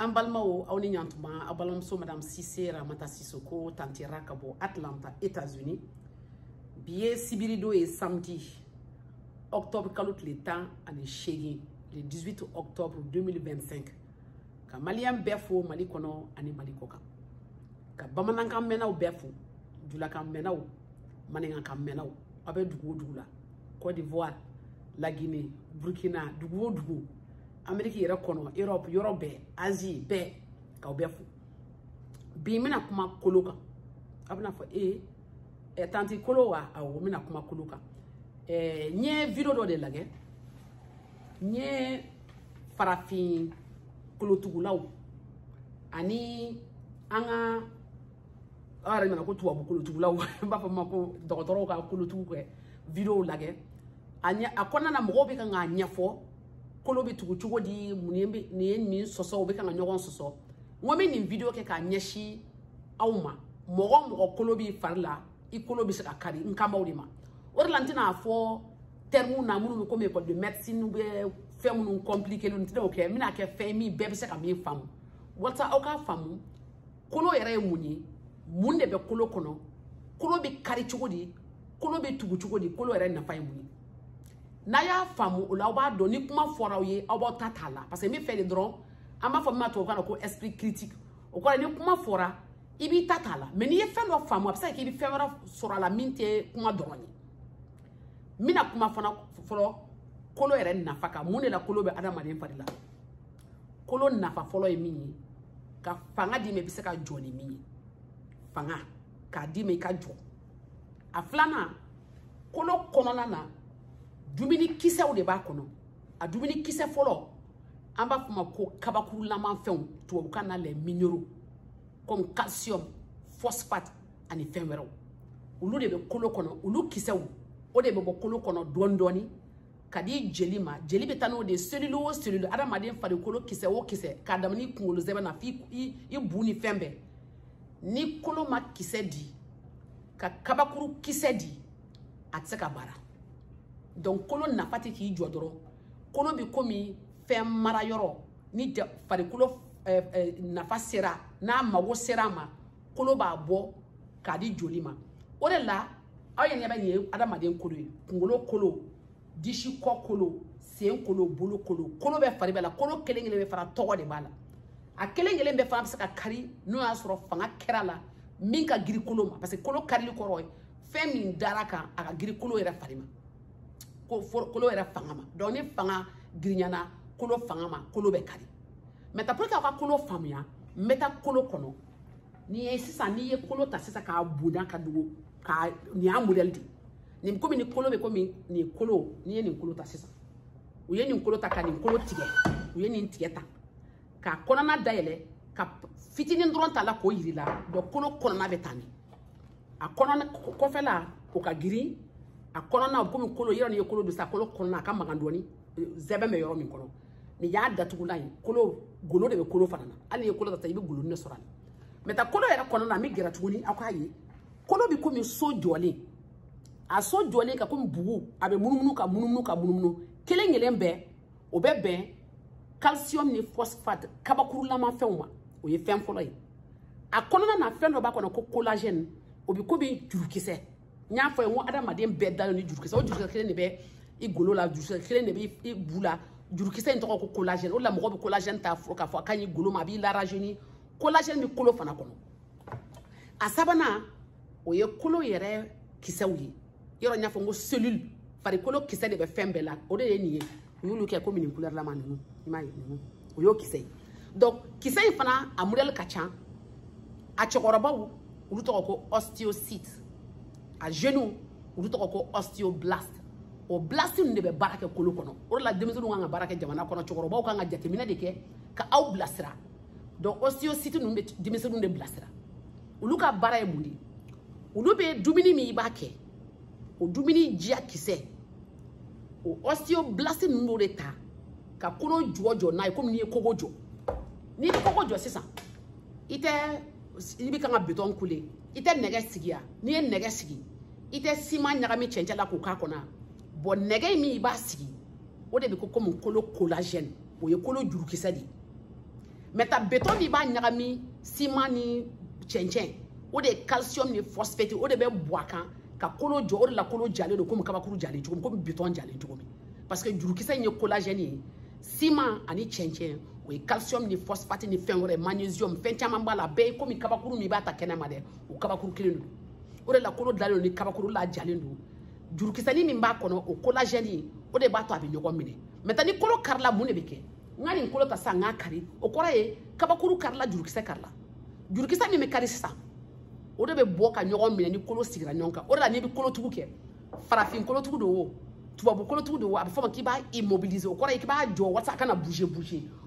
Ambalmao, on y entend, Abalamso, Madame Cissé, Ramata Sissoko, Tantira Kabo, Atlanta, États-Unis. Billet Sibirido et samedi, octobre, Kalout l'État, année chérie, le 18 octobre 2025. Ka Malien Befo, Malikono, année Malikoka. Ka Bamanankam Menao Befo, Dulakam Menao, Manengakam Menao, Abe Dougou, Côte d'Ivoire, la Guinée, Burkina, Dougou. Amérique yɛrɛ kɔnɔ Europe yɔrɔ bɛɛ Asie bɛɛ k'aw bɛɛ fo bi mina kuma kolo kan a bɛna fɔ tanti kolo wa awɔ mina kuma kolo kan nye video dɔ de lagɛ nye farafin kolotugulaw ani an ka ara nana ko tubabu kolotugulaw n b'a fɔ ma ko dɔgɔtɔrɔw ka kolotugu kɛ video lagɛ a kɔnɔna na mɔgɔw bɛ kan k'a ɲɛfɔ kolo bi tugu cogo di munye ni min soso o be kan ɲɔgɔn soso ngome ni video ke ka ɲɛsi aw ma mɔgɔ kolo bi farila I kolo bi se ka kari nkamaw de ma o de la ntina fɔ terme na munu ko me école de médecine be fɛn munu compliqué lu ntina o kɛ mina kɛ fɛn mi bɛɛ bi se ka min faamu wata aw ka faamu kolo yɛrɛ ye mun ye mun de bɛ kolo kɔnɔ kolo bi kari cogo di kolo bi tugu cogo di kolo yɛrɛ nafa ye mun ye n'a y'a faamu o la aw b'a dɔn ni kuma fɔra aw ye aw b'aw ta t'a la parce que min fɛ de dɔrɔn an b'a fɔ min ma tubabukan na ko esprit critique o kɔrɔ ni kuma fɔra I b'i ta t'a la mais n'i ye fɛn dɔ faamu a bɛ se ka kɛ I bɛ fɛn wɛrɛ sɔrɔ a la min tɛ kuma dɔrɔn ye n bɛna kuma fana fɔlɔ kolo yɛrɛ nafa kan mun de la kolo bɛ adamaden fari la kolo nafa fɔlɔ ye min ye ka fanga d'i ma I bɛ se ka jɔ ni min ye fanga k'a d'i ma I ka jɔ a filanan kolo kɔnɔna na dumuni kisɛw de b'a kɔnɔ a dumuni kisɛ fɔlɔ an b'a fɔ ma ko kabakurulaman fɛnw tubabukan na les minéraux comme calcium phosphate ani fɛn wɛrɛw olu de bɛ kolo kɔnɔ olu kisɛw o de bɛ bɔ kolo kɔnɔ dɔɔni dɔɔni ka di jeli ma jeli bɛ taa n'o de cellule o cellule adamaden farikolo kisɛ o kisɛ k'a daminɛ kunkolo zɛmɛ na f'i bu ni fɛn bɛɛ ni kolo ma kisɛ di ka kabakuru kisɛ di a tɛ se ka baara donc kolo nafa tɛ k'i jɔ dɔrɔn kolo bi komi fɛn mara yɔrɔ ni farikolo nafa sera n'a mago sera ma kolo b'a bɔ k'a di joli ma o de la aw ye ɲɛ bɛ nin ye adamaden kolo ye kunkolo kolo disi kɔ kolo sen kolo bolo kolo kolo bɛ fari bɛɛ la kolo kelen kelen bɛ fara tɔgɔ de b'a la a kelen kelen bɛɛ fana bɛ se ka kari n'o y'a sɔrɔ fanga kɛra la min ka girin kolo ma parce que kolo karili kɔrɔ ye fɛn min dara kan a ka girin kolo yɛrɛ fari ma kolo yɛrɛ fanga ma donc ni fanga girinyana kolo fanga ma kolo bɛ kari maintenant pour que aw ka kolo faamuya n bɛ taa kolo kɔnɔ n'i ye kolo ta sisan k'a bonda ka dogo ka nin y'a modèle de nin komi ni kolo bɛ komi nin kolo n'i ye nin kolo ta sisan u ye nin kolo ta ka nin kolo tigɛ u ye nin tigɛ ta k'a kɔnɔna dayɛlɛ ka fitinin dɔrɔn ta la k'o yiri la donc kolo kɔnɔna bɛ taa nin a kɔnɔna kɔfɛla o ka girin a kɔnɔna komi kolo yɔrɔ ni ye kolo don sa kolo kɔnɔna a ka magan dɔɔni zɛbɛn bɛ yɔrɔ min kɔnɔ nin y'a datugulan ye kolo golo de bɛ kolo fana na hali n'i ye kolo ta I bɛ golo de sɔrɔ a la mais kolo yɛrɛ kɔnɔna an bɛ gɛrɛ tuguni aw k'a ye kolo bi komi so jɔlen a so jɔlen ka komi bugu a bɛ munumunu ka munumunu ka munumunu kelen kelen bɛɛ o bɛ bɛn calcium ni phosphate kabakurulama fɛnw ma o ye fɛn fɔlɔ ye a kɔnɔna na fɛn dɔ b'a kɔnɔ ko collagène o bi komi jurukisɛ n y'a fɔ ye n ko adamaden bɛɛ dalen ni jurukisɛ o jurukisɛ kelen de bɛ I golo la jurukisɛ kelen de bɛ I bu la jurukisɛ in tɔgɔ ko collagène o la mɔgɔ bɛ collagène ta fɔ k'a fɔ a ka ɲi golo ma a b'i larajeuni collagène bɛ kolo fana kɔnɔ a sabanan o ye kolo yɛrɛ kisɛw ye yɔrɔ n y'a fɔ n ko cellule farikolo kisɛ de bɛ fɛn bɛɛ la o de ye nin ye u y'olu kɛ komi nin couleur lama ninnu i m'a ye ninnu o y'o kisɛ ye donc kisɛ in fana a modèle ka ca a cɛkɔrɔbaw olu tɔgɔ ko ostéocyte a jeunes olu tɔgɔ ko ostéoblast o blast ninnu de bɛ baara kɛ kolo kɔnɔ o de la denmisɛnninw kan ka baara kɛ jamana kɔnɔ cɛkɔrɔbaw kan ka jateminɛ de kɛ ka aw bilasira donc ostéocyte ninnu bɛ denmisɛnninw de bilasira olu ka baara ye mun de ye olu bɛ dumuni min I b'a kɛ o dumuni diya kisɛ o ostéoblast ninnu b'o de ta ka kolo jɔ n'a ye komi n'i ye kogo jɔ n'i ye kogo jɔ sisan I bɛ kan ka béton couler I tɛ nɛgɛ sigi yan n'i ye nɛgɛ sigi I tɛ ciment ɲagami cɛncɛn la k'o k'a kɔnɔ bon nɛgɛ min I b'a sigi o de bɛ ko komi kolo collagène o ye kolo jurukisɛ de ye mais ta béton ni ba nyagami ciment ni chenchen o de calcium ni phosphate o de be boakan ka kolo jo o de la kolo jale do comme kabakuru jale comme béton jale parce que jurukisa ni collagène ciment ani chenchen o calcium ni phosphate ni fenwore magnesium fenchama bala be comme kabakuru mi ba ta kenema de o kabakuru kilenu o de la kolo dale ni kabakuru la jale do jurukisa ni mi ba kono o collagène o de ba to abi nyogo mine metani kolo karla mune beke ngani kolo ta sa nga kari o koraye kabakuru karla jurukisa mi me kari sa o de be boka nyogo mine ni kolo sigira nyonka o de la ni bi kolo tugu ke farafin kolo tugu do wo tubabu kolo tugu do wo abafama ki ba immobiliser o koraye ki ba jo wata kana bouger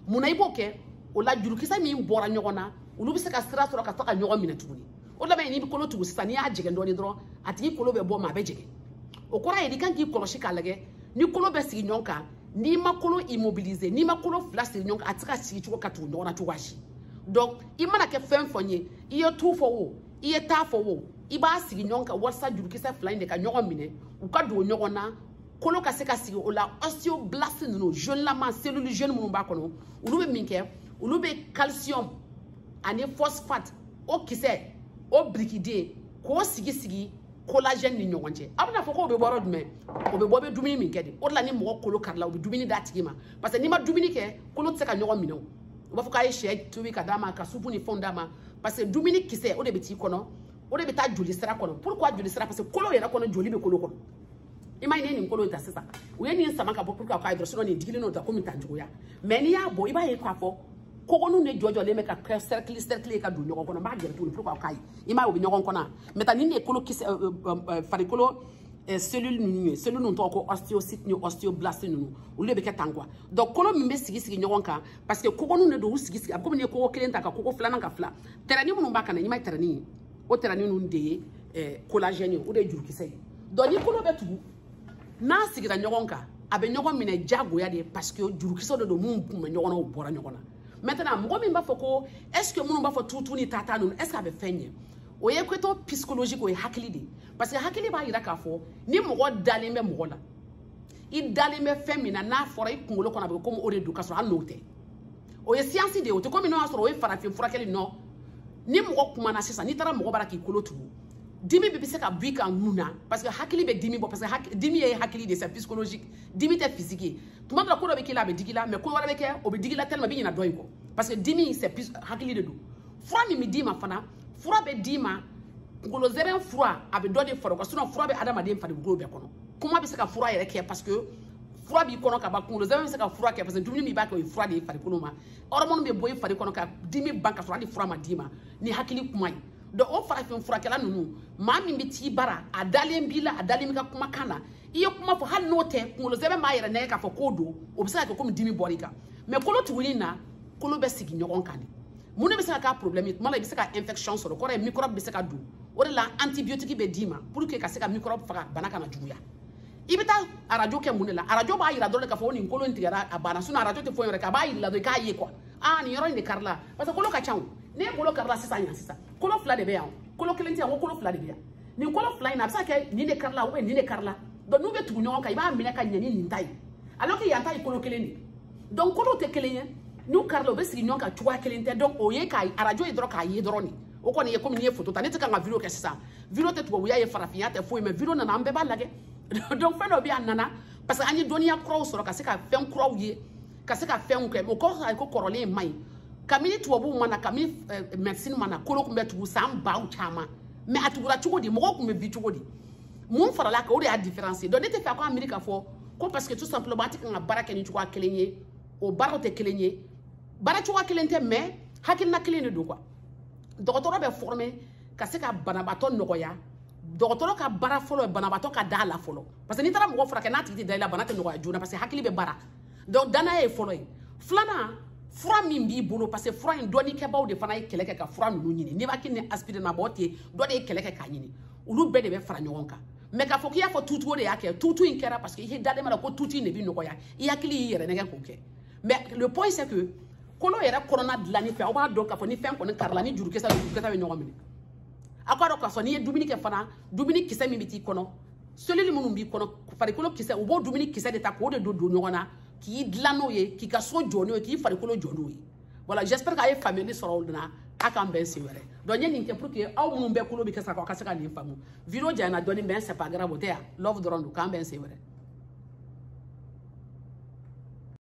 muna iboke o la jurukisa mi bora nyogo na ulu bi se ka sira soro ka ta nyogo mine tuguni o la be ni bi kolo tugu sa ni ya jege ndo ni dro ati kolo be bo ma be jege o koraye di kan ki kolo shi kalage ni kolo be sigi nyonka ni ma kolo immobiliser ni ma kolo flasher nyonka atika sigi chuko katu ndo na tuwashi donc imana ke fem fonye iye tu fo wo iye ta fo wo iba sigi nyonka wasa jurukisa flying de ka nyogo mine u ka do nyogo na kolo ka se ka sigi o la osteoblast no jeune la ma cellule jeune mun ba kono ulu be minke ulu be calcium ani phosphate o kise o briquide ko sigi collagène ni nyonje abna foko obe boro dume obe bobe dumini min kedi o la ni mo kolo karla obe dumini datigima parce que ni ma dumini ke kolo tseka nyogo mino o ba foka ye she tubi kadama ka supu ni fondama parce que dumini kise o de beti kono o de beta joli sera kono pourquoi joli sera parce que kolo yera kono joli be kolo kono imagine ni kolo ta sesa o ye ni samaka pourquoi ka hydro ni digili no ta komi tanjugo ya mais ni ya bo iba ye kwa fo kogonu ne jojo le meka cercle ka du nyogo kono ba gere tout pourquoi kai ima obi nyogo kono meta ni ne kolo kise farikolo cellule nous to ko osteocyte ni osteoblast nous o le be ka tangwa donc kolo mi be sigi nyogo kan parce que kogonu ne do sigi comme ne ko kelenta ka koko flana ka fla terani mun ba kana ima terani o terani nu de collagène o de jurukise donc ni kolo be tugu na sigira nyogo kan abe nyogo mine jago ya de parce que jurukise do mun nyogo no bora nyogo na maintenant mo mi ba foko est-ce que mon ba fo tutu ni tata non est-ce que abe fenye o ye kweto psychologique o hakili de parce que hakili ba ira ka fo ni mo dale me mo la i dale me femina na fora i kungolo kona be comme o de dukaso anote o ye science de o te comme no asoro o farafin furakeli no ni mo kuma na sisa ni tara mo bara ki kolo tu dimi be se ka buika nuna parce que hakili be dimi bo parce que dimi ye hakili de c'est psychologique dimi te physique tout monde ko do be kila be digila mais ko wala be ke o be digila tellement bi na doy ko parce que dimi c'est hakili de do fura mi dima fana fura be dima ngolo zeren fura abe do de foro ko sinon fura be adama de fadi ngolo be kono kuma be se ka fura yere ke parce que fura bi kono ka ba ngolo zeren se ka fura ke parce que dumi mi ba ko fura de fadi kono ma hormone be boy fadi kono ka dimi banka fura de fura ma dima ni hakili kuma yi do o farafin furakela nunu mami mbiti bara adale mbila adale mika kuma kana iyo kuma fo hal note ngolo zebe ma yere ne ka fo kodo obisa ka ko dimi borika mais kolo tuwina kolo be sigi nyogon kani mune be se ka problème mala be se ka infection so ko re microbe be se ka du o de la antibiotique be dima pour que ka se ka microbe faga banaka na juguya ibita arajo ke mune la arajo ba yira do le ka fo ni kolo ntigara abana suna arajo te fo yore ka ba yira do ka ye kwa ni yoro ni karla parce que kolo ka chawo ne kolo karla sisa nya sisa kolo fla de be yawo kolo kelenti yawo kolo fla de be ya ni kolo fla ina bisa ke ni ne karla o ni ne karla do nu be tu nyon ka iba mine ka nyani ni ntai alors que yanta kolo keleni donc kolo te kelenya nu karla be sigi nyon ka tuwa kelente donc o ye kai arajo idro ka ye droni o ko ni ye comme ni photo ta ne te ka nga video ke sisa video te tuwa ya ye farafia te fo me video na na mbe ba lage donc fe no bi anana parce que ani donia crow so ka se ka fen crow ye ka se ka fen ko ko korole mai kamini tuwabu mana kamini medicine mana kolo kumbe tugu sam baw chama mais atugura chugodi mo ko kumbe bi chugodi mun farala ka o de a différencier donc n'était fait quoi America fo ko parce que tout simplement ti kan baraka ni chugwa kelenye o barote kelenye bara chugwa kelente mais hakil na kelene do quoi docteur be formé ka se ka banabato nogoya docteur ka bara folo banabato ka dala folo parce que ni tara mo fora ka na ti dala banate nogoya jona parce que hakili be bara donc dana e folo flana fura min b'i bolo parce que fura in doni ke baw de fana ye kɛlɛ kɛ ka fura nunu ɲini ne b'a kɛ ni aspirine ma bɔ ten dɔ de ye kɛlɛ kɛ k'a ɲini olu bɛɛ de bɛ fara ɲɔgɔn kan mais k'a fɔ k'i y'a fɔ tutu o de y'a kɛ tutu in kɛra parce que i dalen ma ko tutu in de bɛ nɔgɔya i hakili y'i yɛrɛ nɛgɛ k'o kɛ mais le point c'est que kolo yɛrɛ kɔnɔna dilanni fɛ aw b'a dɔn k'a fɔ ni fɛn kɔni karila ni jurukisɛ bɛ ɲɔgɔn minɛ a k'a dɔn k'a fɔ n'i ye dumuni kɛ fana dumuni kisɛ min bɛ t'i kɔnɔ selili minnu b'i kɔnɔ farikolo kisɛ u b'o dumuni kisɛ de ta k'o de don ɲɔgɔn na k'i dilan n'o ye k'i ka so jɔ n'o ye k'i farikolo jɔ n'o ye Voilà, j'espère que vous famille sur Oldna. A kan ben se wɛrɛ donc ye nin kɛ pour que aw minnu bɛɛ kulo bɛ kɛ sa ka se ka nin faamu vidéo janya na dɔɔni bɛn c'est pas grave o tɛ ya love dɔrɔn don k'an bɛn se wɛrɛ